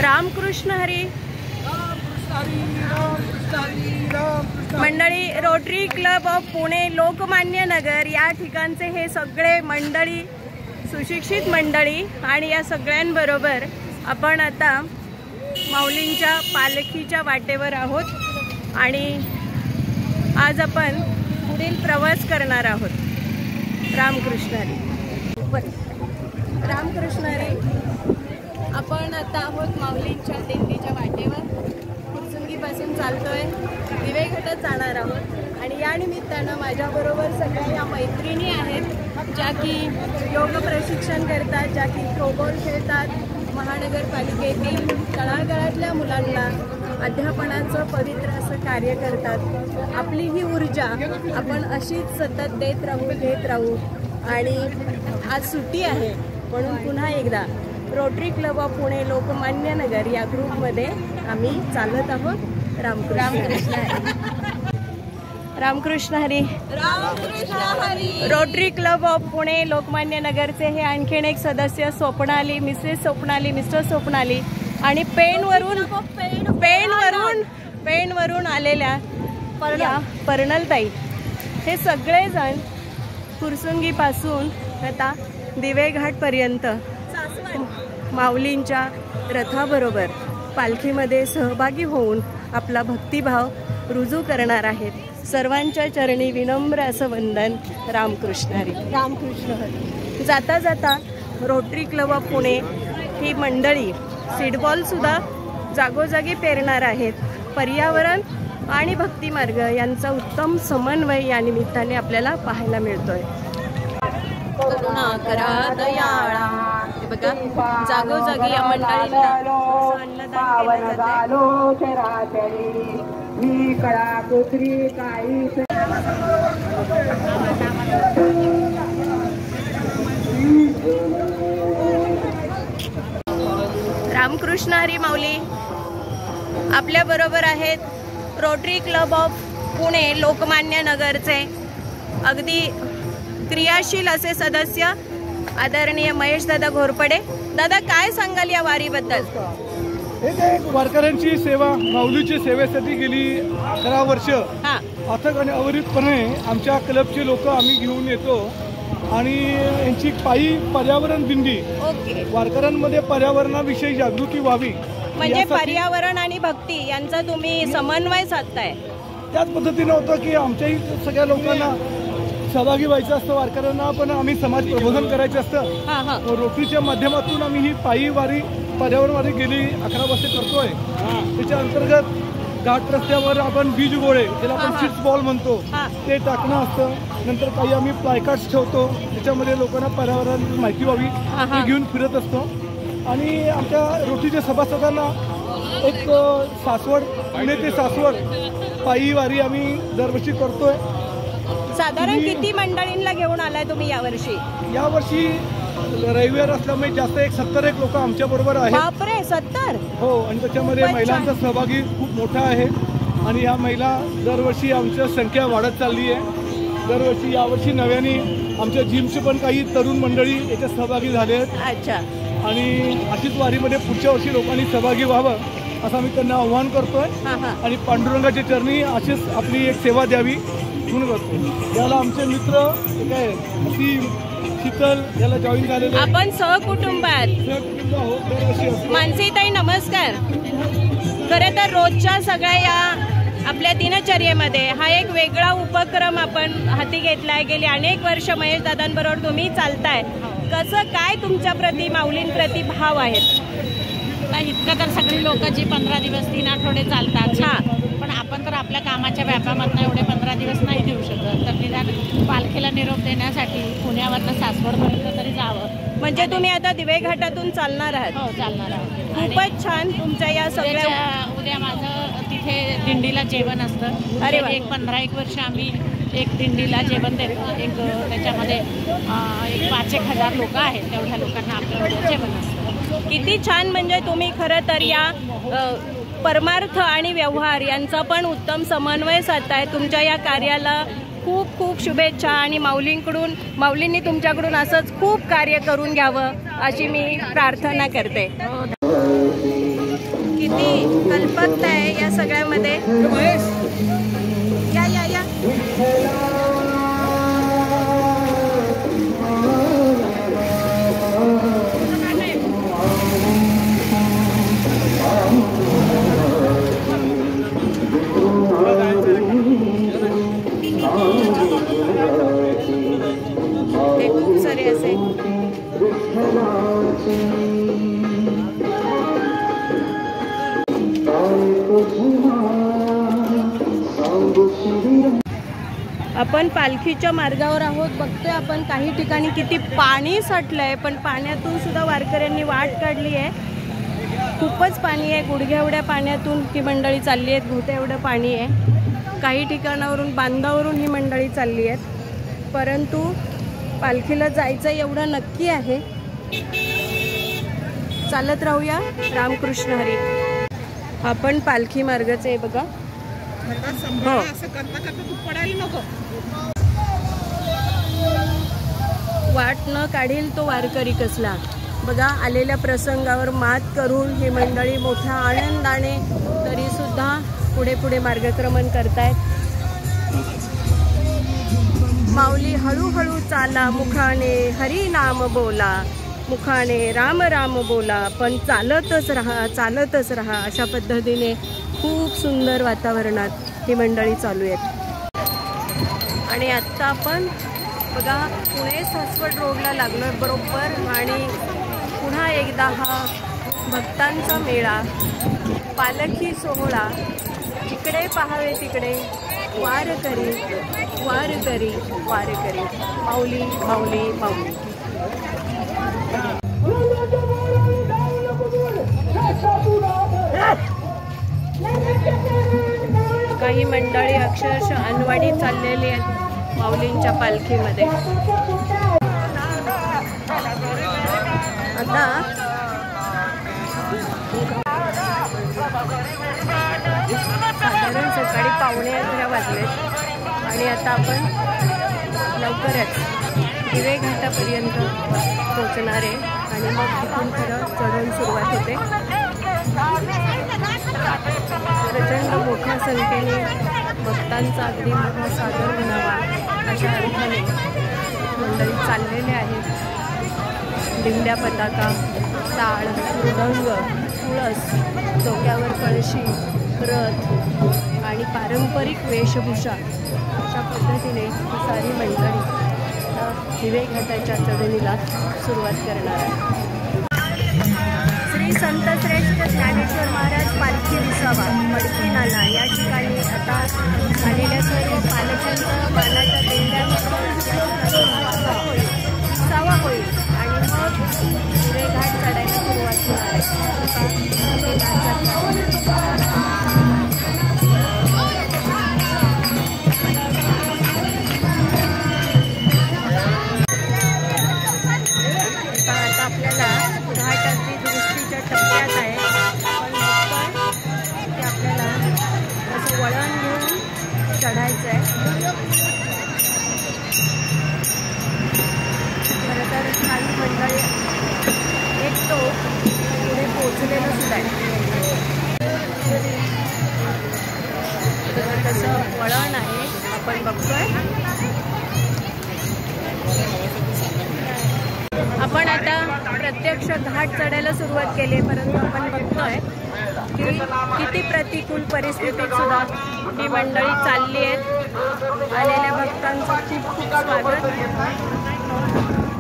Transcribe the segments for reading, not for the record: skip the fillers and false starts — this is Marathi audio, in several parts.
रामकृष्ण हरी मंडळी, Rotary club of Pune Lokmanya Nagar या ठिकाणचे हे सगळे मंडळी, सुशिक्षित मंडळी, आणि या सगळ्यांबरोबर आपण आता माऊलींच्या पालखीच्या वाटेवर आहोत आणि आज आपण पुढील प्रवास करणार आहोत। रामकृष्ण हरी, रामकृष्ण हरी। आपण आता आहोत माऊलींच्या दिंडीच्या वाटेवर, कुरसुंगीपासून चालतोय, दिवेघाटात जाणार आहोत आणि या निमित्तानं माझ्याबरोबर सगळ्या या मैत्रिणी आहेत ज्या की योग प्रशिक्षण करतात, ज्या की थ्रोबॉल खेळतात, महानगरपालिकेतील तळागाळातल्या मुलांना अध्यापनाचं पवित्र असं कार्य करतात। आपली ही ऊर्जा आपण अशीच सतत देत राहू आणि आज सुट्टी आहे म्हणून पुन्हा एकदा Rotary club of Pune Lokmanya Nagar या ग्रुपमध्ये आम्ही चालत आहोत। Ramkrishna Hari, Ramkrishna Hari. Rotary club of Pune Lokmanya नगरचे हे आणखीन एक सदस्य स्वप्नाली, मिसेस स्वप्नाली, मिस्टर स्वप्नाली आणि पेणवरून आलेल्या पर्णलताई, हे सगळेजण कुरसुंगीपासून आता दिवेघाटपर्यंत माऊलींच्या रथाबरोबर पालखीमध्ये सहभागी होऊन आपला भक्तिभाव रुजू करणार आहेत। सर्वांच्या चरणी विनम्र असं वंदन। रामकृष्ण हरी, रामकृष्ण हरी। जाता जाता रोटरी क्लब ऑफ पुणे ही मंडळी सीडबॉल सुद्धा जागोजागी पेरणार आहेत। पर्यावरण आणि भक्तिमार्ग यांचा उत्तम समन्वय या निमित्ताने आपल्याला पाहायला मिळतोय। करुणा करा दयाळा, हे बघा जागोजागी या मंडळींना अन्नदान केलं जाते। रामकृष्ण हरी माऊली। आपल्या बरोबर आहेत rotary club of Pune Lokmanya नगरचे अगदी क्रियाशील असे सदस्य आदरणीय महेश दादा घोरपडे। दादा, काय सांगाल या वारीबद्दल? एक वारकऱ्यांची सेवा, माऊलीची सेवेसाठी गेली 11 वर्ष अथक आणि अविरतपणे आमच्या क्लबचे लोक आम्ही घेऊन येतो आणि यांची पायी पर्यावरण दिंडी, वारकऱ्यांमध्ये पर्यावरणाविषयी जागृती व्हावी, म्हणजे पर्यावरण आणि भक्ती यांचा तुम्ही समन्वय साधताय। त्याच पद्धतीने होतं की आमच्याही सगळ्या लोकांना सहभागी व्हायचं असतं, वारकऱ्यांना पण आम्ही समाज प्रबोधन करायचं असतं। रोटरीच्या माध्यमातून आम्ही ही पायी वारी, पर्यावरण वारी गेली 11 वर्ष करतोय। त्याच्या अंतर्गत घाट रस्त्यावर आपण बीज गोळे, ज्याला आपण सीड्स बॉल म्हणतो, ते टाकणं असतं। नंतर काही आम्ही प्लायकार्ड्स ठेवतो, त्याच्यामध्ये लोकांना पर्यावरण माहिती व्हावी ते घेऊन फिरत असतो। आणि आमच्या रोटरीच्या सभासदांना एक सासवड, पुणे ते सासवड पायी वारी आम्ही दरवर्षी करतोय। साधारण किती मंडळींना घेऊन आलाय तुम्ही यावर्षी? यावर्षी रविवार असल्यामुळे जास्त 70 लोक आमच्या बरोबर आहेत। बापरे, 70? हो, आणि त्याच्यामध्ये महिलांचा सहभागी खूप मोठा आहे आणि या महिला दरवर्षी आमची संख्या वाढत चालली आहे। दरवर्षी यावर्षी नव्याने आमच्या जिमचे पण काही तरुण मंडळी याच्यात सहभागी झाले आहेत। अच्छा। आणि अशीच वारीमध्ये पुढच्या वर्षी लोकांनी सहभागी व्हावं असं आम्ही त्यांना आव्हान करतोय आणि पांडुरंगाच्या चरणी अशीच आपली एक सेवा द्यावी म्हणून करतो। याला आमचे मित्र काय असीम, शीतल याला जॉईन झालेले आपण सहकुटुंबात। मानसीताई नमस्कार। खरं तर रोजच्या सगळ्या या आपल्या दिनचर्येमध्ये हा एक वेगळा उपक्रम आपण हाती घेतलाय। गेली अनेक वर्ष महेश दादांबरोबर तुम्ही चालताय, कसं काय तुमच्या प्रति, माऊलींप्रती भाव आहेत? इतकं तर सगळी लोक जी 15 दिवस 3 आठवडे चालतात, पण आपण तर आपल्या कामाच्या व्यापामधनं एवढे 15 दिवस नाही देऊ शकत, तर निदान पालखीला निरोप देण्यासाठी पुण्यावरनं सासवडपर्यंत तरी जावं। म्हणजे तुम्ही आता दिवेघाटातून चालणार आहात? हो, चालणार आहोत। खूपच छान तुमच्या या सगळ्या। उद्या माझं तिथे दिंडीला जेवण असतं। अरे, एक 15-1 वर्ष आम्ही एक दिंडीला जेवण देतो। एक त्याच्यामध्ये एक 5-1 हजार लोक आहेत, तेवढ्या लोकांना आपलं जेवण असतं। किती छान, म्हणजे तुम्ही खरं तर या परमार्थ आणि व्यवहार यांचा पण उत्तम समन्वय साधताय। तुमच्या या कार्याला खूप खूप शुभेच्छा आणि माऊलींनी तुमच्याकडून असंच खूप कार्य करून घ्यावं अशी मी प्रार्थना करते। किती कल्पकता आहे या सगळ्यामध्ये. या या या हे खूप सारे असे आपण पालखीच्या मार्गावर आहोत. बघतोय आपण काही ठिकाणी किती पाणी साठलंय, पण पाण्यातून सुद्धा वारकऱ्यांनी वाट काढली आहे. खूपच पाणी आहे, गुडघ्या एवढ्या पाण्यातून ही मंडळी चालली आहेत. घोट्या एवढं पाणी आहे. काही ठिकाणावरून बांधावरून ही मंडळी चालली आहेत, परंतु पालखीला जायचं एवढं नक्की आहे. चालत राहूया. रामकृष्ण हरी. आपण पालखी मार्गच आहे बघा. हो वाट न काढील तो वारकरी कसला. बघा आलेल्या प्रसंगावर मात करून ही मंडळी मोठ्या आनंदाने तरी सुद्धा पुढे पुढे मार्गक्रमण करतायत. माऊली हळूहळू चाला, मुखाने हरी नाम बोला, मुखाने राम राम बोला, पण चालतच राहा चालतच राहा. अशा पद्धतीने खूप सुंदर वातावरणात ही मंडळी चालू आहेत. आणि आत्ता आपण बघा पुणे सासवड रोडला लागलोय बरोबर. आणि पुन्हा एकदा हा भक्तांचा मेळा, पालखी सोहळा. इकडे पाहावे तिकडे वारकरी वारकरी वारकरी, माऊली माऊली माऊली. काही मंडळी अक्षरशः अनवाणी चाललेली आहेत माऊलींच्या पालखीमध्ये. आता साधारण सकाळी 11:15 वाजलेत आणि आता आपण लवकरच दिवे घाटापर्यंत पोहोचणार आहे. आणि मग तिथून खरं चढून सुरुवात होते. प्रचंड मोठ्या संख्येने भक्तांचा अगदी मोठा सादर म्हणावा अशा अर्थाने मंडळी चाललेले आहेत. दिंड्या, पताका, टाळ, मृदंग, तुळस, डोक्यावर कळशी, रथ आणि पारंपरिक वेशभूषा अशा पद्धतीने सारी मंडळी दिवे घाटाच्या चढणीला सुरुवात करणार आहे. श्री संत श्रेष्ठ ज्ञानेश्वर महाराज पालखी विसावा मडकी नाला या ठिकाणी आता आलेल्या सर्व पालख्यांचा मानाच्या दिंड्यांचा विसावा होईल आणि मग दिवे घाट चढायला सुरुवात होणार आता आपल्याला घाट अगदी दुरुस्तीच्या टप्प्यात आहे. पण ते आपल्याला असं वळण घेऊन चढायचं आहे. खरं तर काही मंडळी एक तो पुढे पोचलेलं सुद्धा आहे. तसं वळण आहे आपण बघतोय. आपण आता प्रत्यक्ष घाट चढायला सुरुवात केली, परंतु आपण बघतोय की किती प्रतिकूल परिस्थितीत सुद्धा ही मंडळी चालली आहेत. आलेल्या भक्तांचं खूप खूप स्वागत.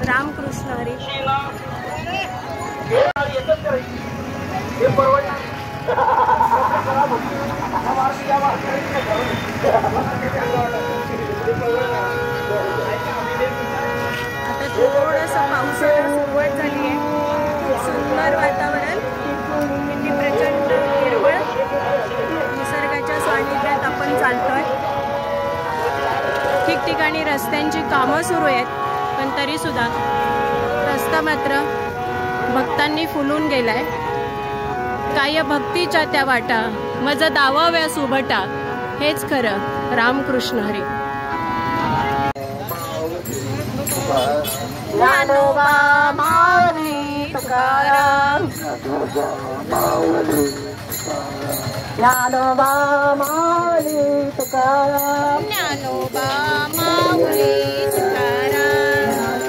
रामकृष्ण हरी. आता थोडंसं पावसाला सुरुवात झाली आहे. सुंदर वातावरण, किती प्रचंड हिरवळ, निसर्गाच्या सानिध्यात आपण चालतोय. ठिकठिकाणी रस्त्यांची कामं सुरू आहेत, पण तरी सुद्धा रस्ता मात्र भक्तांनी फुलून गेलाय. काय भक्तीच्या त्या वाटा मज दावाव्या सुभटा, हेच खरं रामकृष्ण हरी. मानोबा माऊली तुकाराम ज्ञानोबा माऊली तुकाराम ज्ञानोबा माऊली तुकाराम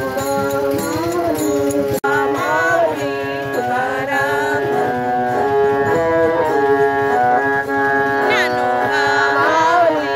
माऊली तुकाराम ज्ञानोबा माऊली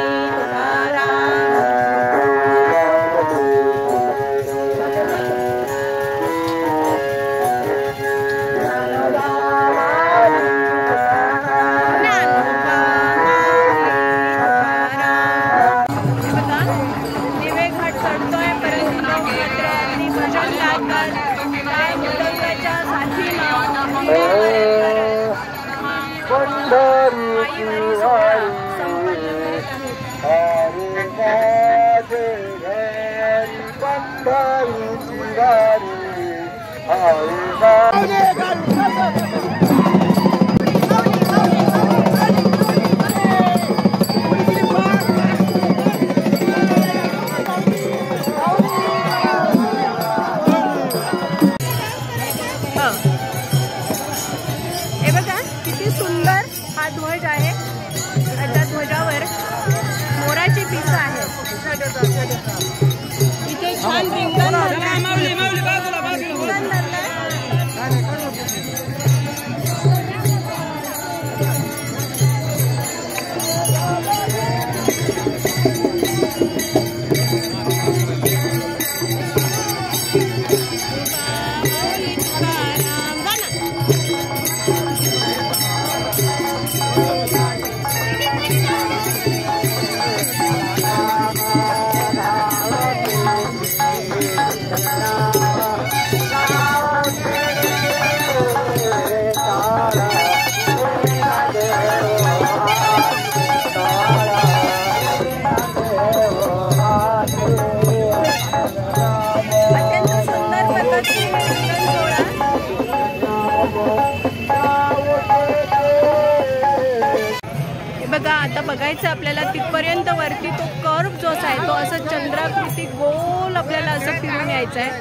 हे बघा किती सुंदर हा ध्वज आहे. त्या ध्वजावर मोराची पिस आहे. इथे छान रिंगण बघा. आता बघायचं आपल्याला तिथपर्यंत वरती तो कर्व जो आहे तो असं चंद्राकृती गोल आपल्याला असं फिरून यायचं आहे.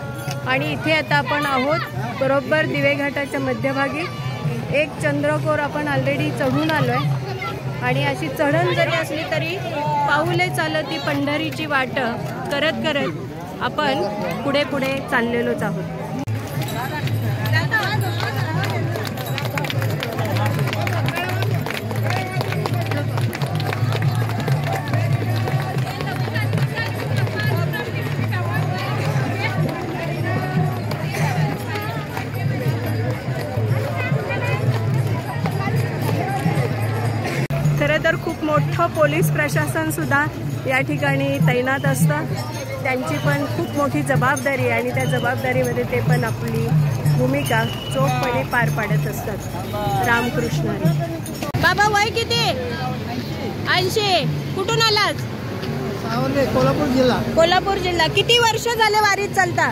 आणि इथे आता आपण आहोत बरोबर दिवेघाटाच्या मध्यभागी. एक चंद्रकोर आपण ऑलरेडी चढून आलोय. आणि अशी चढण जरी असली तरी पाऊले चालती पंढरीची वाट करत करत आपण पुढे पुढे चाललेलोच आहोत. खरं तर खूप मोठं पोलीस प्रशासन सुद्धा या ठिकाणी तैनात असतं. त्यांची पण खूप मोठी जबाबदारी आणि त्या जबाबदारीमध्ये ते पण आपली भूमिका चोखपणे पार पाडत असतात. रामकृष्ण हरी. बाबा वय किती? 80. कुठून आलात? कोल्हापूर जिल्हा. कोल्हापूर जिल्हा. किती वर्ष झाले वारीत चालता?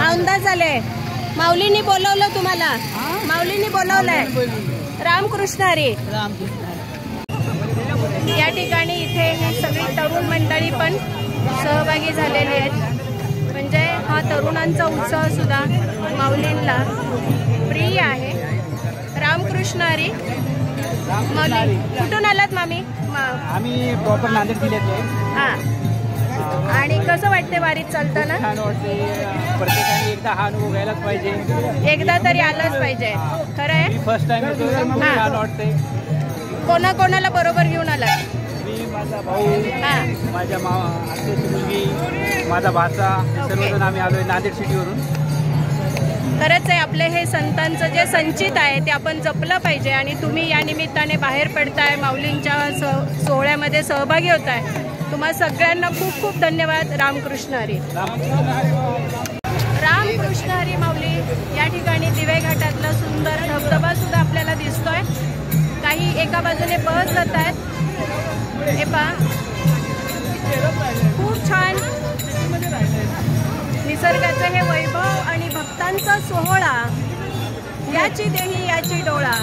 औंधा झाले. माऊलींनी बोलवलं तुम्हाला? माऊलींनी बोलवलंय. रामकृष्ण हरी. या ठिकाणी इथे ही सगळी तरुण मंडळी पण सहभागी झालेली आहेत. म्हणजे हा तरुणांचा उत्सव सुद्धा माऊलींना प्रिय आहे. रामकृष्ण हरी. माऊली कुठून आलात मामी? आम्ही प्रॉपर नांदेड जिल्ह्यातले. हां. आणि कसं वाटते वारीत चालताना? छान वाटते. प्रत्येकाने एकदा हा अनुभव घ्यायलाच पाहिजे. एकदा तरी आलाच पाहिजे. खरं आहे. फर्स्ट टाइम येतो. छान वाटते. कोणाकोणाला बरोबर घेऊन आलात? मी, माझा भाऊ, माझ्या आत्याची मुलगी, माझा भाचा, सर्वजण आम्ही आलोय नांदेड सिटीवरून. खरंच आहे. आपले हे संतांचं जे संचित आहे ते आपण जपलं पाहिजे. आणि तुम्ही या निमित्ताने बाहेर पडताय, माऊलींच्या सोहळ्यामध्ये सहभागी होताय. तुम्हा सगळ्यांना खूप खूप धन्यवाद. रामकृष्ण हरी. रामकृष्ण हरी. माऊली या ठिकाणी दिवेघाटातला सुंदर धबधबा सुद्धा आपल्याला दिसतोय. काही एका बाजूने बस जात आहेत. हे पहा खूप छान निसर्गाचं हे वैभव आणि भक्तांचा सोहळा. याची देही याची डोळा.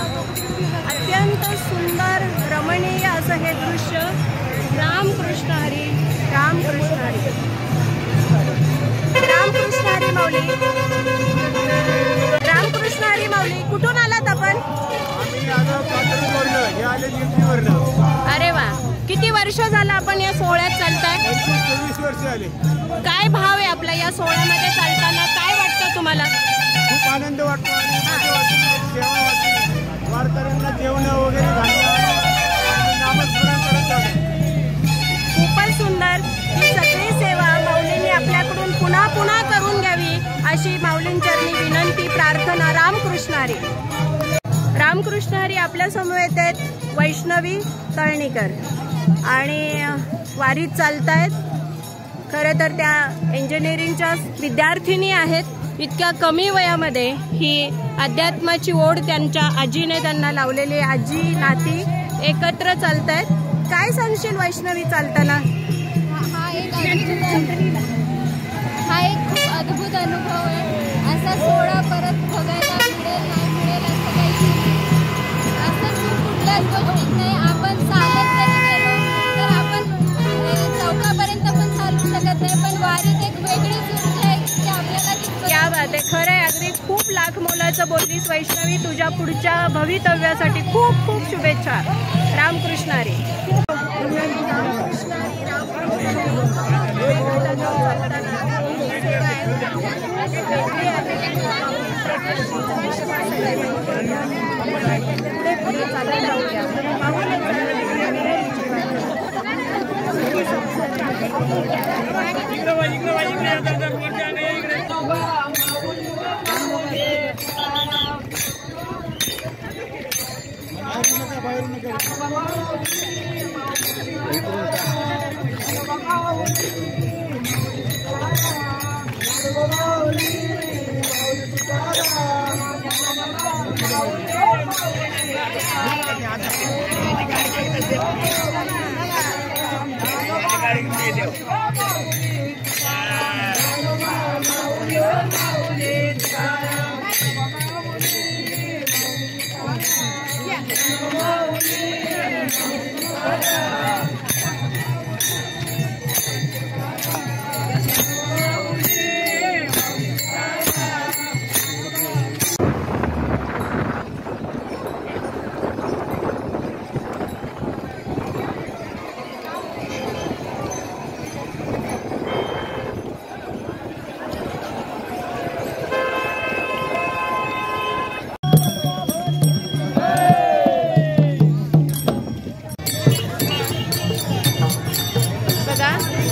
अत्यंत सुंदर रमणीय असं हे दृश्य. रामकृष्ण हरी. रामकृष्ण हरी. रामकृष्ण हरी माऊली, रामकृष्ण हरी माऊली. कुठून आलात आपण? अरे वा, किती वर्ष झालं आपण या सोहळ्यात चालताय? 24 वर्ष झाले. काय भाव आहे आपल्या या सोहळ्यामध्ये चालताना? काय वाटतं तुम्हाला? खूप आनंद वाटतो आणि सेवा वाटते. वारकऱ्यांना जेवण वगैरे नामस्मरण करत आहे. खूपच सुंदर. ही सगळी सेवा माऊलींनी आपल्याकडून पुन्हा पुन्हा करून घ्यावी अशी माऊलींचरणी विनंती, प्रार्थना. रामकृष्ण हरी. रामकृष्ण हरी. आपल्या समोर येत आहेत वैष्णवी तळणीकर आणि वारीत चालतायत. खरं तर त्या इंजिनिअरिंगच्या विद्यार्थिनी आहेत. इतक्या कमी वयामध्ये ही अध्यात्माची ओढ त्यांच्या आजीने त्यांना लावलेली. आजी नाती एकत्र चालतायत. काय सांगशील वैष्णवी चालताना? हा एक खूप अद्भुत अनुभव आहे. असा सोहळा परत बघायला मिळेल नाही मिळेल असं काही असं कुठल्याच गोष्टीत नाही. आपण चालत जरी गेलो तर आपण चौकापर्यंत पण चालू शकत नाही, पण वारीत एक वेगळीच ऊर्जा आहे की आपल्याला क्या बात आहे. खरं आहे. अगदी खूप लाख मोलाचं बोललीस वैष्णवी. तुझ्या पुढच्या भवितव्यासाठी खूप खूप शुभेच्छा. रामकृष्ण हरी.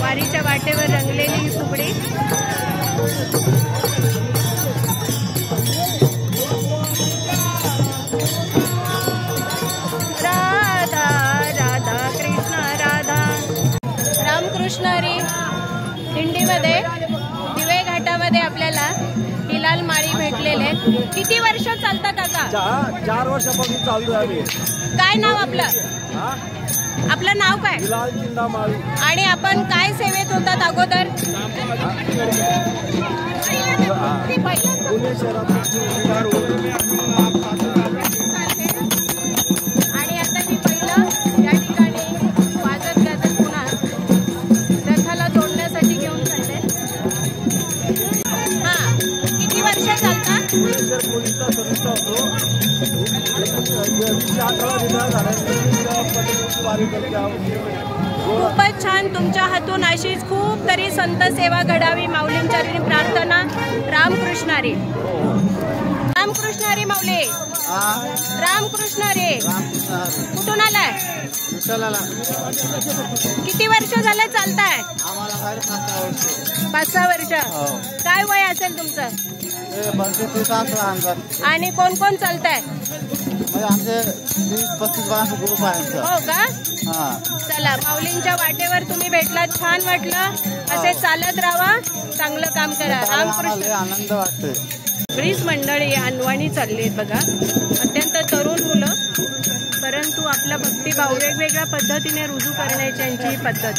वारीच्या वाटेवर रंगलेली ही फुगडी. राधा राधा कृष्ण राधा. रामकृष्ण हरी. दिंडीमध्ये दिवे घाटामध्ये आपल्याला हिलाल माळी भेटलेले आहेत. किती वर्ष चालता काका? 4 वर्षापासून चालतोय आम्ही. काय नाव आपलं? आपलं नाव काय? हिलाल चिंदामाळी. आणि आपण काय सेवेत होतात अगोदर? पुणे शहरात. आणि आता ही पहिलं या ठिकाणी वाजत गाजत पुन्हा रथाला जोडण्यासाठी घेऊन चालले. हा, किती वर्ष चालता? पोलीसचा सर्विस होतो. 18 खूपच छान. तुमच्या हातून अशीच खूप तरी संत सेवा घडावी माऊलींचरणी प्रार्थना. रामकृष्ण हरी. रामकृष्ण हरी माऊली. रामकृष्ण हरी. कुठून आलाय? किती वर्ष झालं चालताय? 5-6 वर्ष. काय वय असेल तुमचं? आणि कोण कोण चालताय? आमचे 35 ग्रुप आहे. हो का? चला, माऊलींच्या वाटेवर तुम्ही भेटलात, छान वाटलं. असे चालत राहा, चांगलं काम करा. रामकृष्ण. आनंद वाटतोय. सगळीच मंडळी अनवाणी चालली आहेत बघा. अत्यंत तरुण मुलं, परंतु आपला भक्तिभाव वेगवेगळ्या पद्धतीने रुजू करण्याची यांची पद्धत.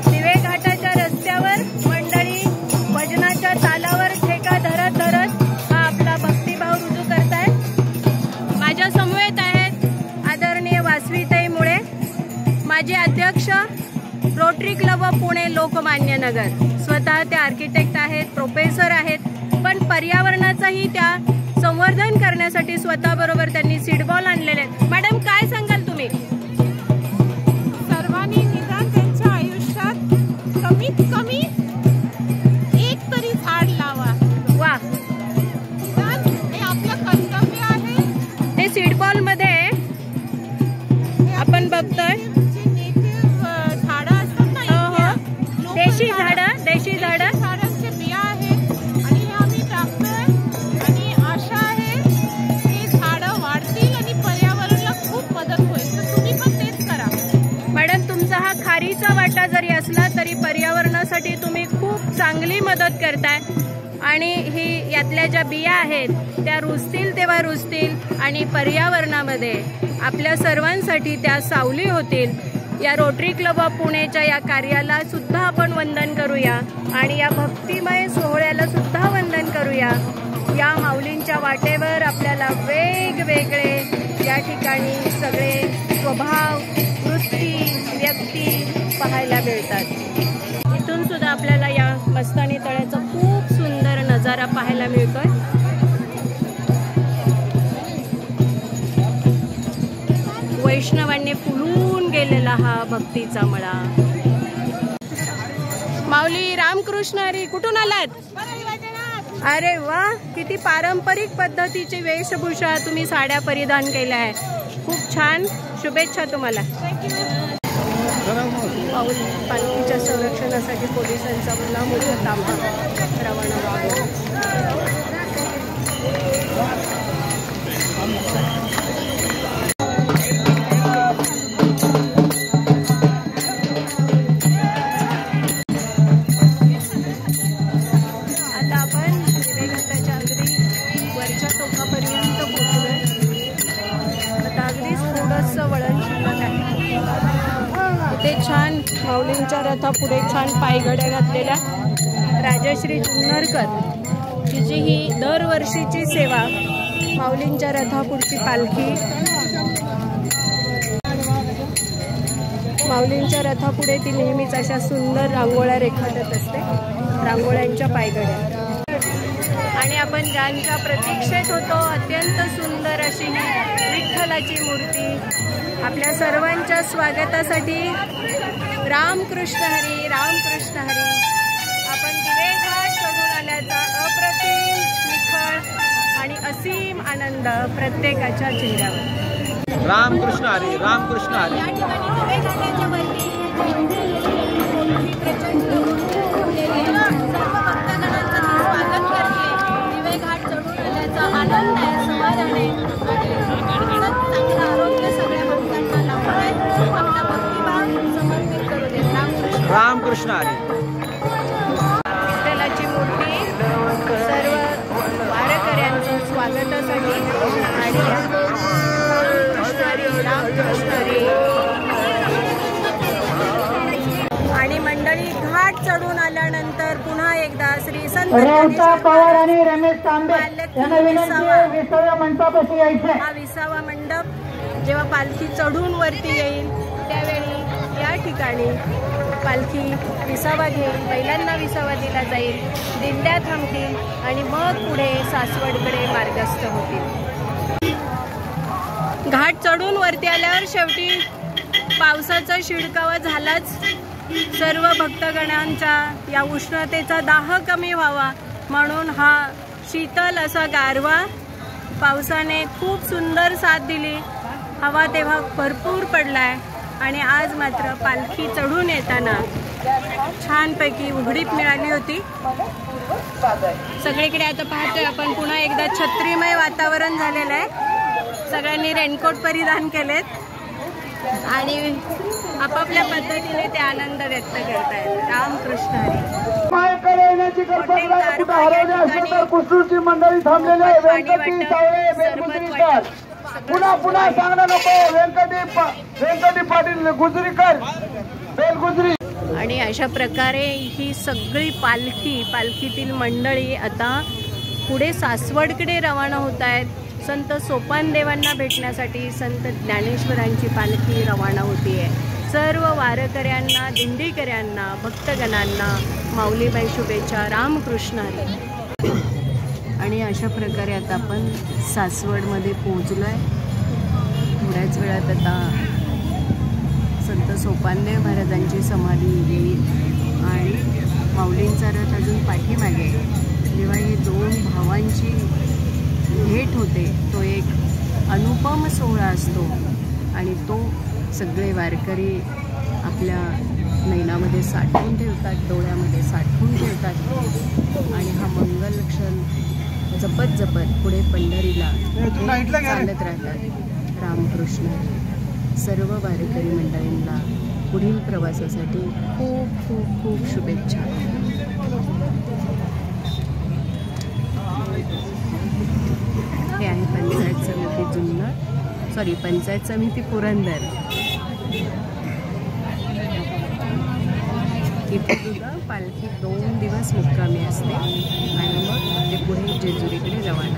दिवे घाटाच्या रस्त्यावर मंडळी भजनाच्या तालावर ठेका धरत धरत हा आपला भक्तिभाव रुजू करतायत. माझ्या समवेत आहेत आदरणीय वासवीताई मुळे, माजी अध्यक्ष Rotary club of Pune Lokmanya Nagar. स्वतः ते आर्किटेक्ट आहेत, प्रोफेसर आहेत, पण पर्यावरणाचाही त्या संवर्धन करण्यासाठी स्वतः बरोबर त्यांनी सीडबॉल आणलेले आहेत. मॅडम काय सांगाल तुम्ही? सर्वांनी निदान त्यांच्या आयुष्यात कमीत कमी एक तरी झाड लावा. वा, हे आपलं कर्तव्य आहे. ते सीडबॉल मध्ये आपण बघतोय झाडं असतात ना, देशी झाडं झाडांचे बिया आहेत आणि हे आम्ही टाकतोय आणि आशा आहे की झाडं वाढतील आणि पर्यावरणाला खूप मदत होईल. तर तुम्ही पण तेच करा. मॅडम, तुमचा हा खारीचा वाटा जरी असला तरी पर्यावरणासाठी तुम्ही खूप चांगली मदत करताय. आणि ही यातल्या ज्या बिया आहेत त्या रुजतील तेव्हा रुजतील आणि पर्यावरणामध्ये आपल्या सर्वांसाठी त्या सावली होतील. या रोटरी क्लब ऑफ पुणेच्या या कार्याला सुद्धा आपण वंदन करूया आणि या भक्तिमय सोहळ्याला सुद्धा वंदन करूया. या माऊलींच्या वाटेवर आपल्याला वेगवेगळे या ठिकाणी सगळे स्वभाव, वृत्ती, व्यक्ती पाहायला मिळतात. इथून सुद्धा आपल्याला या मस्तानी तळ्याचा खूप सुंदर नजारा पाहायला मिळतोय. वैष्णवांनी फुलून गेलेला हा भक्तीचा मळा. माऊली रामकृष्ण हरी, कुठून आलात? अरे वा, किती पारंपरिक पद्धतीची वेशभूषा तुम्ही साड्या परिधान केल्या आहे. खूप छान, शुभेच्छा तुम्हाला. पालखीच्या संरक्षणासाठी पोलिसांचा भला मोठा ताफा रवाना व्हावा. आता आपण विवेघाटाच्या अगदी वरच्या टोकापर्यंत पोहोचलोय. आता अगदीच थोडंसं वळण शिल्लक आहे. इथे छान माऊलींच्या रथापुढे छान पायघड्या घातलेल्या राजश्री जुन्नरकर तिची ही दरवर्षीची सेवा. माऊलींच्या रथापुढची पालखी, माऊलींच्या रथापुढे ती नेहमीच अशा सुंदर रांगोळ्या रेखाटत असते, रांगोळ्यांच्या पायघड्या. आणि आपण ज्यांच्या प्रतीक्षेत होतो अत्यंत सुंदर अशी विठ्ठलाची मूर्ती आपल्या सर्वांच्या स्वागतासाठी. रामकृष्ण हरी, रामकृष्ण हरी. आपण दिवेघाट चढून आल्याचा अप्रतिम, निखळ आणि असीम आनंद प्रत्येकाच्या चेहऱ्यावर. रामकृष्ण हरी, रामकृष्ण हरी. या ठिकाणी दिवेघाटाच्या वरती प्रचंड सर्व भक्तगणांचं स्वागत करते. दिवेघाट चढून आल्याचा आनंद आहे, समाधान आहे. चांगलं आरोग्य सगळ्या भक्तांना लाभून आहे. आपला भक्तिभाव समर्पित करू दे. रामकृष्ण, रामकृष्ण हरी. विठ्ठलाची मूर्ती सर्व वारकऱ्यांचं स्वागतासाठी आणि रामकृष्ण हरी, रामकृष्ण हरी. आणि मंडळी घाट चढून आल्यानंतर पुन्हा एकदा श्री संत पवार आणि रमेश तांबे यांना विनंती आहे 20व्या मंडपापाशी यायचे. हा 20वा मंडप जेव्हा पालखी चढून वरती येईल त्यावेळी या ठिकाणी पालखी विसावा घेईल, बैलांना विसावा दिला जाईल, दिंड्या थांबतील आणि मग पुढे सासवडकडे मार्गस्थ होतील. घाट चढून वरती आल्यावर शेवटी पावसाचा शिडकावा झालाच. सर्व भक्तगणांच्या या उष्णतेचा दाह कमी व्हावा म्हणून हा शीतल असा गारवा पावसाने खूप सुंदर साथ दिली. हवा तेव्हा भरपूर पडलाय आणि आज मात्र पालखी चढून येताना छानपैकी उघडीप मिळाली होती. सगळीकडे आता पाहतोय आपण पुन्हा एकदा छत्रीमय वातावरण झालेलं आहे. सगळ्यांनी रेनकोट परिधान केलेत आणि आपापल्या पद्धतीने ते आनंद व्यक्त करतायत. रामकृष्ण हरी. मंडळी थांबलेले व्यंकटी सावळे बेलगुजरीकर. पुन्हा पुन्हा सांगणं नको. व्यंकटी पाटील गुजरीकर बेलगुजरी. आणि अशा प्रकारे ही सगळी पालखीतील मंडळी आता पुढे सासवडकडे रवाना होत आहेत. संत सोपानदेवांना भेटण्यासाठी संत ज्ञानेश्वरांची पालखी रवाना होतीये. सर्व वारकऱ्यांना, दिंडीकऱ्यांना, भक्तगणांना माऊलीबाई शुभेच्छा. रामकृष्ण हरी. आणि अशा प्रकारे आता आपण सासवडमध्ये पोहोचलो आहे. थोड्याच वेळात आता संत सोपानदेव महाराजांची समाधी येईल आणि माऊलींचा रथ अजून पाठीमागे. जेव्हा ही दोन भावांची भेट होते तो एक अनुपम सोहळा असतो आणि तो सगळे वारकरी आपल्या नयनामध्ये साठवून ठेवतात, डोळ्यामध्ये साठवून ठेवतात आणि हा मंगल क्षण जपत जपत पुढे पंढरीला चालत राहतात. रामकृष्ण. सर्व वारकरी मंडळींना पुढील प्रवासासाठी खूप खूप खूप शुभेच्छा. हे आहे पंचायत समिती जुन्नर, पंचायत समिती पुरंदर. इथे सुद्धा पालखी 2 दिवस मुक्कामी असते आणि मग ते पुढे जेजुरीकडे रवाना.